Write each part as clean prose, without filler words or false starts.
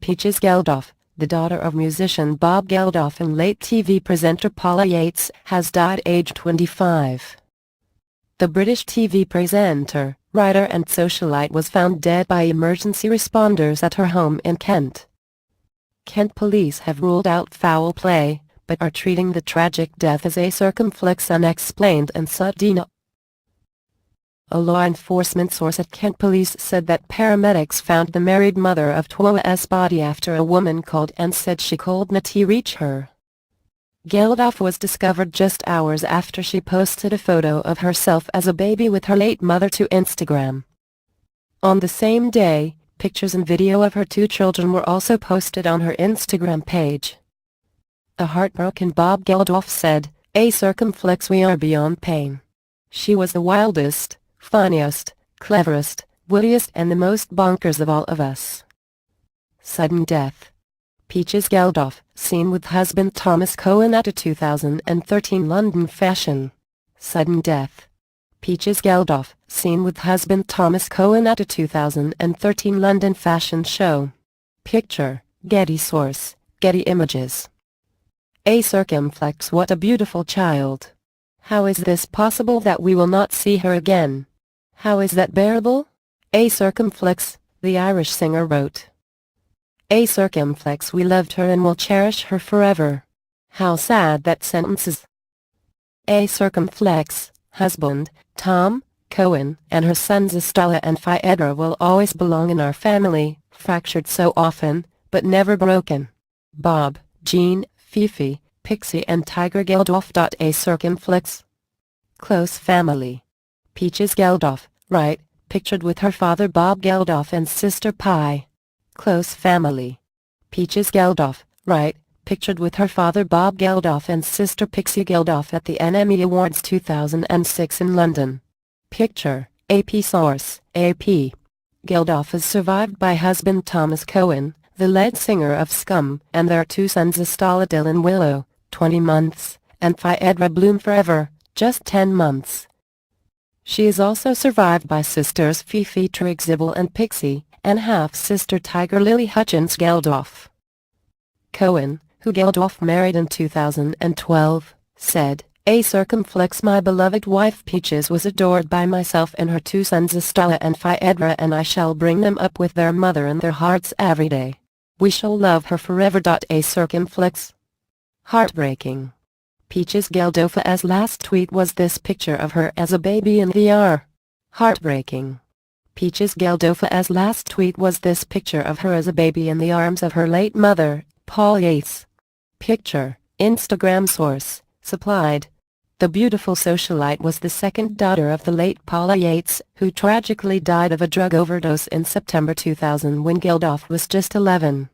Peaches Geldof, the daughter of musician Bob Geldof and late TV presenter Paula Yates, has died aged 25. The British TV presenter, writer and socialite was found dead by emergency responders at her home in Kent. Kent police have ruled out foul play, but are treating the tragic death as a circumflex unexplained and sudden. A law enforcement source at Kent Police said that paramedics found the married mother of two's body after a woman called and said she could not reach her. Geldof was discovered just hours after she posted a photo of herself as a baby with her late mother to Instagram. On the same day, pictures and video of her two children were also posted on her Instagram page. A heartbroken Bob Geldof said, "A circumflex, we are beyond pain. She was the wildest, funniest, cleverest, wittiest and the most bonkers of all of us." Sudden death. Peaches Geldof, seen with husband Thomas Cohen at a 2013 London fashion. Sudden death. Peaches Geldof, seen with husband Thomas Cohen at a 2013 London fashion show. Picture, Getty source, Getty Images. A circumflex, what a beautiful child. How is this possible that we will not see her again? How is that bearable? A circumflex, the Irish singer wrote. A circumflex, we loved her and will cherish her forever. How sad that sentence is. A circumflex, husband, Tom Cohen, and her sons Estella and Phaedra will always belong in our family, fractured so often, but never broken. Bob, Jean, Fifi, Pixie and Tiger Geldof. A circumflex. Close family. Peaches Geldof, right, pictured with her father Bob Geldof and sister Pi. Close family. Peaches Geldof, right, pictured with her father Bob Geldof and sister Pixie Geldof at the Emmy Awards 2006 in London. Picture, AP source, AP. Geldof is survived by husband Thomas Cohen, the lead singer of Scum, and their two sons Estella Dylan Willow, 20 months, and Phaedra Bloom Forever, just 10 months. She is also survived by sisters Fifi Triggsibble and Pixie, and half-sister Tiger Lily Hutchins Geldof. Cohen, who Geldof married in 2012, said, "A circumflex, my beloved wife Peaches was adored by myself and her two sons Estella and Phaedra, and I shall bring them up with their mother in their hearts every day. We shall love her forever." A circumflex. Heartbreaking. Peaches Geldof's last tweet was this picture of her as a baby in the R. Heartbreaking. Peaches Geldof's last tweet was this picture of her as a baby in the arms of her late mother, Paula Yates. Picture, Instagram source, supplied. The beautiful socialite was the second daughter of the late Paula Yates, who tragically died of a drug overdose in September 2000 when Geldof was just 11.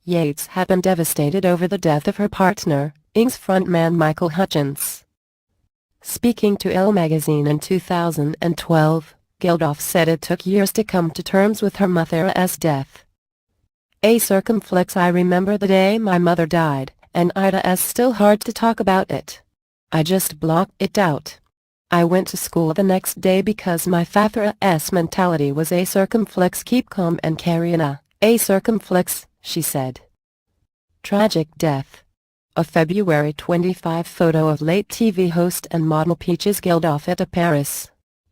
Yates had been devastated over the death of her partner, Ings frontman Michael Hutchins. Speaking to Elle magazine in 2012, Geldof said it took years to come to terms with her mother's death. A circumflex, I remember the day my mother died, and it's still hard to talk about it. I just blocked it out. I went to school the next day because my father's mentality was a circumflex, keep calm and carry on. A circumflex, she said. Tragic death. A February 25 photo of late TV host and model Peaches Geldof at a Paris.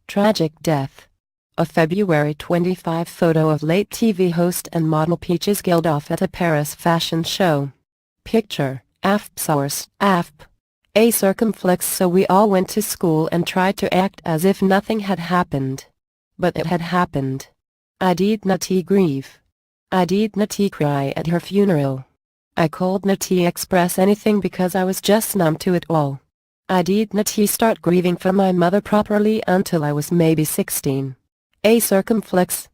Tragic death. A February 25 photo of late TV host and model Peaches Geldof at a Paris fashion show. Picture, AFP source, AFP. A circumflex, so we all went to school and tried to act as if nothing had happened. But it had happened. I did not grieve. I did not cry at her funeral. I could not express anything because I was just numb to it all. I did not start grieving for my mother properly until I was maybe 16. A circumflex.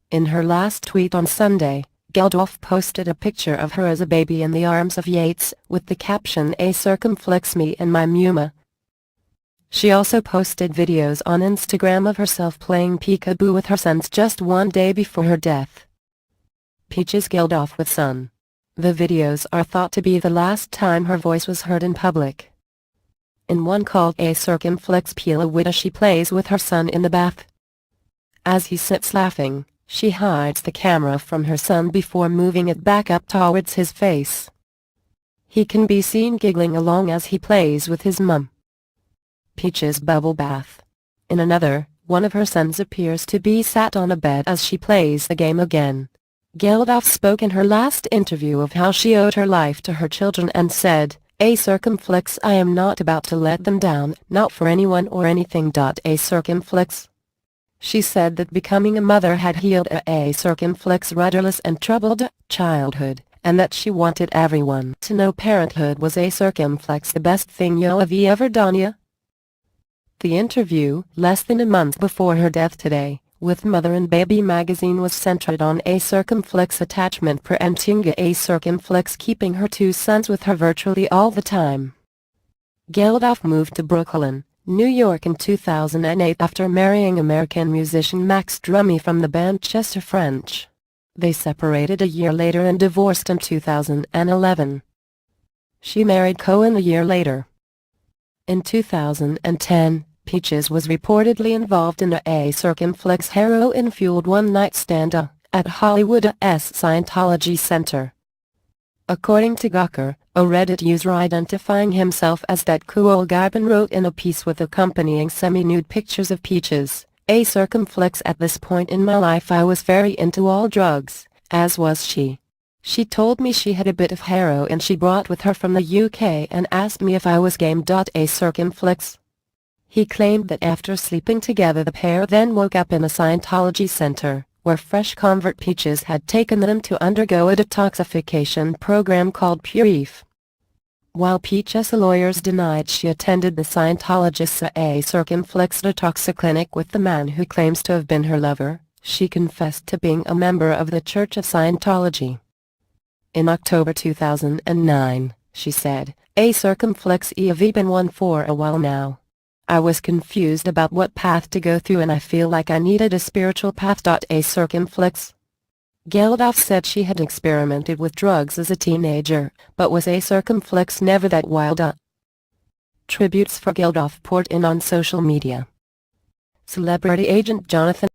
In her last tweet on Sunday, Geldof posted a picture of her as a baby in the arms of Yates, with the caption, "A circumflex, me and my muma." She also posted videos on Instagram of herself playing peekaboo with her sons just one day before her death. Peaches Geldof with son. The videos are thought to be the last time her voice was heard in public. In one called "A Circumflex Peel a Witta," she plays with her son in the bath. As he sits laughing, She hides the camera from her son before moving it back up towards his face. He can be seen giggling along as he plays with his mum. Peach's bubble bath. In another, one of her sons appears to be sat on a bed as she plays the game again. Geldof spoke in her last interview of how she owed her life to her children and said, "A circumflex, I am not about to let them down, not for anyone or anything. A circumflex." She said that becoming a mother had healed a circumflex rudderless and troubled childhood, and that she wanted everyone to know parenthood was a circumflex the best thing you have ever done. Yeah. The interview, less than a month before her death today, with Mother and Baby magazine was centered on a circumflex attachment preventing a circumflex keeping her two sons with her virtually all the time. Geldof moved to Brooklyn, New York in 2008 after marrying American musician Max Drummey from the band Chester French. They separated a year later and divorced in 2011. She married Cohen a year later. In 2010, Peaches was reportedly involved in a circumflex heroin-fueled one-night stand at Hollywood's Scientology Center. According to Gaga, a Reddit user identifying himself as that cool guy, wrote in a piece with accompanying semi-nude pictures of Peaches, "A circumflex at this point in my life I was very into all drugs, as was she. She told me she had a bit of heroin she brought with her from the UK and asked me if I was game. A circumflex." He claimed that after sleeping together the pair then woke up in a Scientology center, where fresh convert Peaches had taken them to undergo a detoxification program called Purif. While Peaches' lawyers denied she attended the Scientologist's a circumflex detox clinic with the man who claims to have been her lover, she confessed to being a member of the Church of Scientology. In October 2009, she said, "A circumflex have been one for a while now. I was confused about what path to go through and I feel like I needed a spiritual path. A circumflex." Geldof said she had experimented with drugs as a teenager, but was a circumflex never that wild. Tributes for Geldof poured in on social media. Celebrity agent Jonathan